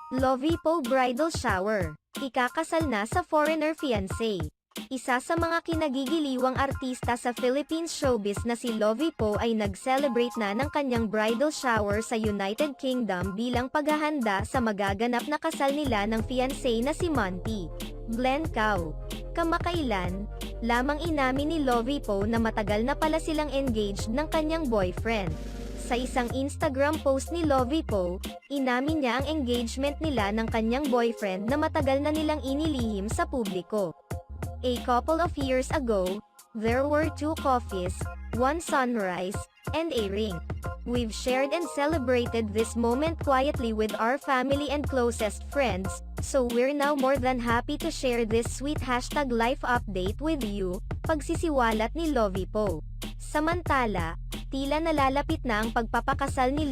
Lovie Poe bridal shower. Ikakasal na sa foreigner fiancé. Isa sa mga kinagigiliwang artista sa Philippines showbiz na si Lovie Poe ay nag-celebrate na ng kanyang bridal shower sa United Kingdom bilang paghahanda sa magaganap na kasal nila ng fiancé na si Monty Glenn Cao. Kamakailan lamang inamin ni Lovie Poe na matagal na pala silang engaged ng kanyang boyfriend. Sa isang Instagram post ni Lovie Poe, inamin niya ang engagement nila ng kanyang boyfriend na matagal na nilang inilihim sa publiko. A couple of years ago, there were 2 coffees, 1 sunrise, and a ring. We've shared and celebrated this moment quietly with our family and closest friends, so we're now more than happy to share this sweet #life update with you, pagsisiwalat ni Lovie Poe. Samantala, tila nalalapit na ang pagpapakasal ni